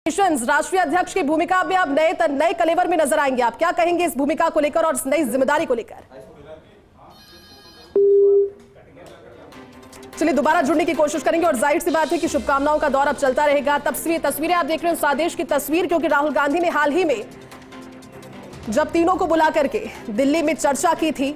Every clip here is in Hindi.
राष्ट्रीय अध्यक्ष की भूमिका में अब नए कलेवर में नजर आएंगे। आप क्या कहेंगे इस भूमिका को लेकर और इस नई जिम्मेदारी को लेकर? चलिए दोबारा जुड़ने की कोशिश करेंगे और जाहिर सी बात है कि शुभकामनाओं का दौर अब चलता रहेगा। तस्वीरें आप देख रहे हैं उस आदेश की तस्वीर, क्योंकि राहुल गांधी ने हाल ही में जब तीनों को बुला करके दिल्ली में चर्चा की थी,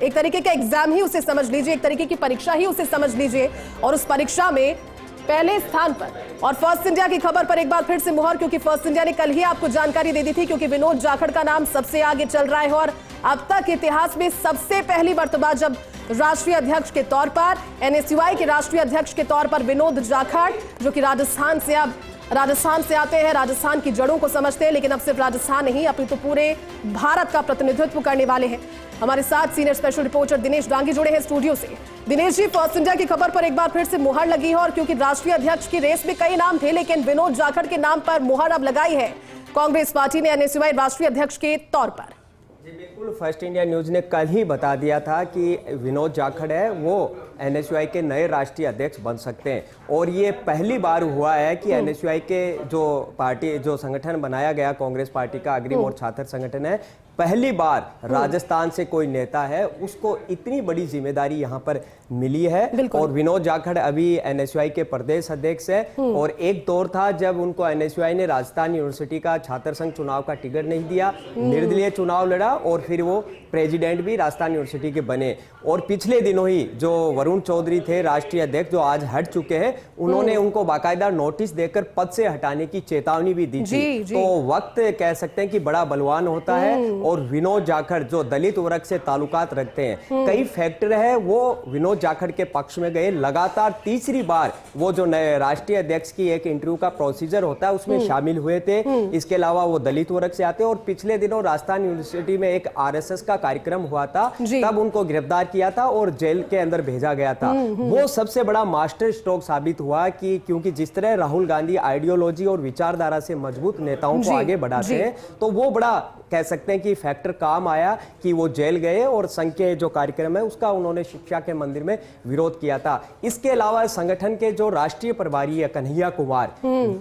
एक तरीके का एग्जाम ही उसे समझ लीजिए, एक तरीके की परीक्षा ही उसे समझ लीजिए, और उस परीक्षा में पहले स्थान पर और फर्स्ट इंडिया की खबर पर एक बार फिर से मुहर, क्योंकि फर्स्ट इंडिया ने कल ही आपको जानकारी दे दी थी, क्योंकि विनोद जाखड़ का नाम सबसे आगे चल रहा है और अब तक इतिहास में सबसे पहली मर्तबा जब राष्ट्रीय अध्यक्ष के तौर पर, एनएसयूआई के राष्ट्रीय अध्यक्ष के तौर पर विनोद जाखड़, जो कि राजस्थान से आते हैं, राजस्थान की जड़ों को समझते हैं, लेकिन अब सिर्फ राजस्थान नहीं अपितु तो पूरे भारत का प्रतिनिधित्व करने वाले हैं। हमारे साथ senior special reporter Dinesh Dangi जुड़े हैं स्टूडियो से। दिनेश जी, फर्स्ट इंडिया की खबर पर एक बार फिर से मुहर लगी है, और क्योंकि राष्ट्रीय अध्यक्ष की रेस में कई नाम थे, लेकिन विनोद जाखड़ के नाम पर मुहर अब लगाई है कांग्रेस पार्टी ने एनएसयूआई राष्ट्रीय अध्यक्ष के तौर पर। जी बिल्कुल, फर्स्ट इंडिया न्यूज ने कल ही बता दिया था कि विनोद जाखड़ है वो एनएसयूआई के नए राष्ट्रीय अध्यक्ष बन सकते हैं, और ये पहली बार हुआ है कि एनएसयूआई के जो संगठन बनाया गया कांग्रेस पार्टी का अग्रिम और छात्र संगठन है, पहली बार राजस्थान से कोई नेता है उसको इतनी बड़ी जिम्मेदारी यहाँ पर मिली है। और विनोद जाखड़ अभी एनएसयूआई के प्रदेश अध्यक्ष है, और एक दौर था जब उनको एनएसयूआई ने राजस्थान यूनिवर्सिटी का छात्र संघ चुनाव का टिकट नहीं दिया, निर्दलीय चुनाव लड़ा और फिर वो प्रेसिडेंट भी राजस्थान यूनिवर्सिटी के बने। और पिछले दिनों ही जो वरुण चौधरी थे राष्ट्रीय अध्यक्ष, जो आज हट चुके हैं, उन्होंने उनको बाकायदा नोटिस देकर पद से हटाने की चेतावनी भी दी थी। तो वक्त कह सकते हैं कि बड़ा बलवान होता है, और विनोद जाखड़ जो दलित वर्ग से ताल्लुकात रखते हैं, कई फैक्टर है वो विनोद जाखड़ के पक्ष में गए। लगातार तीसरी बार वो जो नए राष्ट्रीय अध्यक्ष की एक इंटरव्यू का प्रोसीजर होता है उसमें शामिल हुए थे। इसके अलावा वो दलित वर्ग से आते हैं, और पिछले दिनों राजस्थान यूनिवर्सिटी में एक आरएसएस का कार्यक्रम हुआ था, तब उनको गिरफ्तार किया था और जेल के अंदर भेजा गया था। वो सबसे बड़ा मास्टर स्ट्रोक साबित हुआ कि क्योंकि जिस तरह राहुल गांधी आइडियोलॉजी और विचारधारा से मजबूत नेताओं को आगे बढ़ाते हैं, तो वो बड़ा कह सकते हैं कि फैक्टर काम आया कि वो जेल गए और संघ के जो कार्यक्रम है उसका उन्होंने शिक्षा के मंदिर में विरोध किया था। इसके अलावा संगठन के जो राष्ट्रीय प्रभारी है कन्हैया कुमार,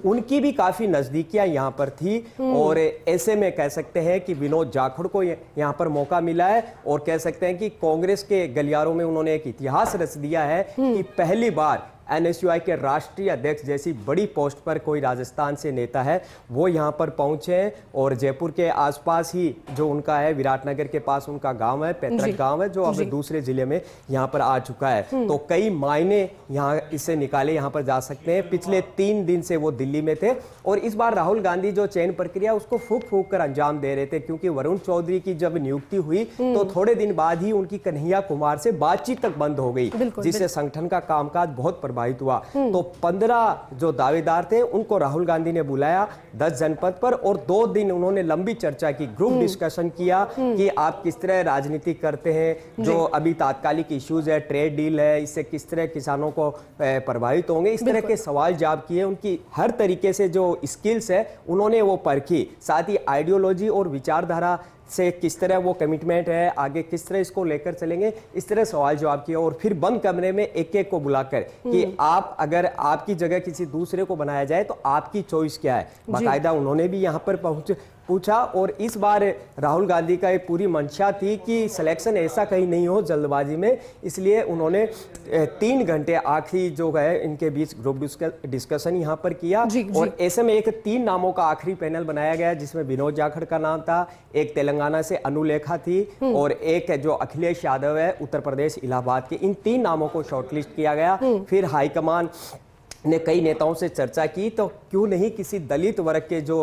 उनकी भी काफी नजदीकियां यहाँ पर थी, और ऐसे में कह सकते हैं कि विनोद जाखड़ को यहाँ पर मौका मिला है, और कह सकते हैं कि कांग्रेस के गलियारों में उन्होंने एक इतिहास रच दिया है कि पहली बार एनएसयूआई के राष्ट्रीय अध्यक्ष जैसी बड़ी पोस्ट पर कोई राजस्थान से नेता है वो यहाँ पर पहुंचे हैं। और जयपुर के आसपास ही जो उनका है, विराटनगर के पास उनका गांव है, पैतृक गांव है, जो अब दूसरे जिले में यहाँ पर आ चुका है। तो कई मायने यहाँ इससे निकाले यहाँ पर जा सकते हैं। पिछले 3 दिन से वो दिल्ली में थे, और इस बार राहुल गांधी जो चयन प्रक्रिया उसको फूक फूक कर अंजाम दे रहे थे, क्योंकि वरुण चौधरी की जब नियुक्ति हुई तो थोड़े दिन बाद ही उनकी कन्हैया कुमार से बातचीत तक बंद हो गई, जिससे संगठन का कामकाज बहुत प्रभावित हुआ। तो 15 जो दावेदार थे उनको राहुल गांधी ने बुलाया 10 जनपद पर, और 2 दिन उन्होंने लंबी चर्चा की, ग्रुप डिस्कशन किया कि आप किस तरह राजनीति करते हैं, जो अभी तात्कालिक इश्यूज है, ट्रेड डील है, इससे किस तरह किसानों को प्रभावित होंगे, इस तरह के सवाल जवाब किए। उनकी हर तरीके से जो स्किल्स है उन्होंने वो परखी, साथ ही आइडियोलॉजी और विचारधारा से किस तरह वो कमिटमेंट है, आगे किस तरह इसको लेकर चलेंगे, इस तरह सवाल जवाब किया। और फिर बंद कमरे में एक एक को बुलाकर कि आप अगर आपकी जगह किसी दूसरे को बनाया जाए तो आपकी चॉइस क्या है, बाकायदा उन्होंने भी यहाँ पर पूछा। और इस बार राहुल गांधी का एक पूरी मंशा थी कि सिलेक्शन ऐसा कहीं नहीं हो जल्दबाजी में, इसलिए उन्होंने 3 घंटे आखिरी जो है इनके बीच ग्रुप डिस्कशन यहाँ पर किया। और ऐसे में एक 3 नामों का आखिरी पैनल बनाया गया, जिसमें विनोद जाखड़ का नाम था, एक तेलंगाना से अनुलेखा थी, और एक जो अखिलेश यादव है उत्तर प्रदेश इलाहाबाद के। इन 3 नामों को शॉर्टलिस्ट किया गया। फिर हाईकमान ने कई नेताओं से चर्चा की, तो क्यों नहीं किसी दलित वर्ग के जो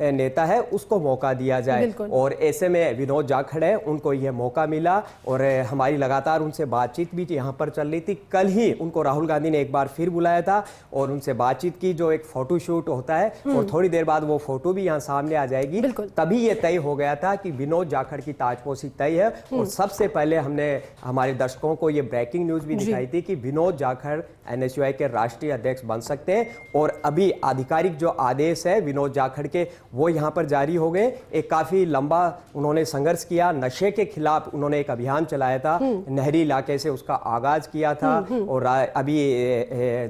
नेता है उसको मौका दिया जाए, और ऐसे में विनोद जाखड़ है उनको यह मौका मिला। और हमारी लगातार उनसे बातचीत भी यहाँ पर चल रही थी। कल ही उनको राहुल गांधी ने एक बार फिर बुलाया था और उनसे बातचीत की, जो एक फोटो शूट होता है, और थोड़ी देर बाद वो फोटो भी यहाँ सामने आ जाएगी। तभी ये तय हो गया था कि विनोद जाखड़ की ताजपोशी तय है। और सबसे पहले हमने हमारे दर्शकों को ये ब्रेकिंग न्यूज भी दिखाई थी कि विनोद जाखड़ एनएसयूआई के राष्ट्रीय अध्यक्ष अध्यक्ष बन सकते हैं। और अभी आधिकारिक जो आदेश है विनोद जाखड़ के, वो यहाँ पर जारी हो गए। एक काफी लंबा उन्होंने संघर्ष किया, नशे के खिलाफ उन्होंने एक अभियान चलाया था, नहरी इलाके से उसका आगाज किया था। और अभी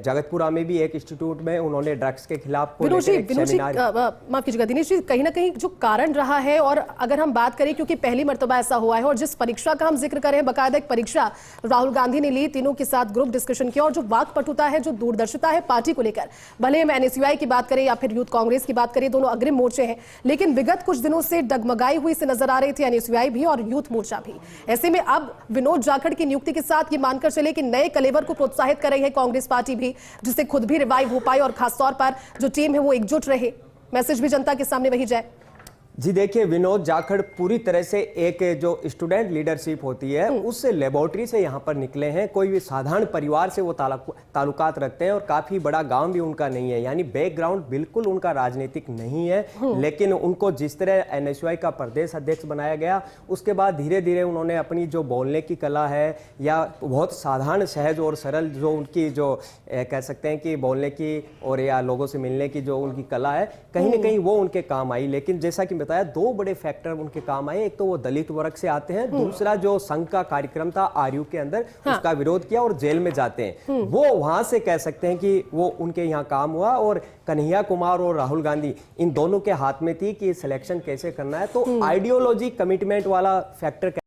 जगतपुरा में भी एक इंस्टीट्यूट में उन्होंने ड्रग्स के खिलाफ माफ कीजिएगा दिनेश जी, कहीं ना कहीं जो कारण रहा है, और अगर हम बात करें क्योंकि पहली मर्तबा ऐसा हुआ है और जिस परीक्षा का हम जिक्र कर रहे हैं, बाकायदा एक परीक्षा राहुल गांधी ने ली, तीनों के साथ ग्रुप डिस्कशन किया, और जो वाकपटुता है, जो दूरदर्शिता है पार्टी को लेकर, भले हम एनएसयूआई की बात करें या फिर यूथ कांग्रेस की बात करें, दोनों अग्रिम मोर्चे हैं, लेकिन विगत कुछ दिनों से डगमगाई हुई से नजर आ रही थी एनएसयूआई भी और यूथ मोर्चा भी। ऐसे में अब विनोद जाखड़ की नियुक्ति के साथ ये मानकर चले कि नए कलेवर को प्रोत्साहित कर रही है कांग्रेस पार्टी भी, जिससे खुद भी रिवाइव हो पाए और खासतौर पर जो टीम है वो एकजुट रहे, मैसेज भी जनता के सामने वही जाए। जी देखिए, विनोद जाखड़ पूरी तरह से एक जो स्टूडेंट लीडरशिप होती है उस लेबोरेटरी से यहाँ पर निकले हैं। कोई भी साधारण परिवार से वो ताल्लुकात रखते हैं और काफी बड़ा गांव भी उनका नहीं है, यानी बैकग्राउंड बिल्कुल उनका राजनीतिक नहीं है। लेकिन उनको जिस तरह एनएसयूआई का प्रदेश अध्यक्ष बनाया गया, उसके बाद धीरे धीरे उन्होंने अपनी जो बोलने की कला है या बहुत साधारण सहज और सरल जो उनकी जो कह सकते हैं कि बोलने की और या लोगों से मिलने की जो उनकी कला है, कहीं ना कहीं वो उनके काम आई। लेकिन जैसा कि बताया, दो बड़े फैक्टर उनके काम आए। एक तो वो दलित वर्ग से आते हैं, दूसरा जो संघ का कार्यक्रम था आरयू के अंदर, उसका विरोध किया और जेल में जाते हैं। वो वहां से कह सकते हैं कि वो उनके यहाँ काम हुआ। और कन्हैया कुमार और राहुल गांधी, इन दोनों के हाथ में थी कि सिलेक्शन कैसे करना है। तो आइडियोलॉजी कमिटमेंट वाला फैक्टर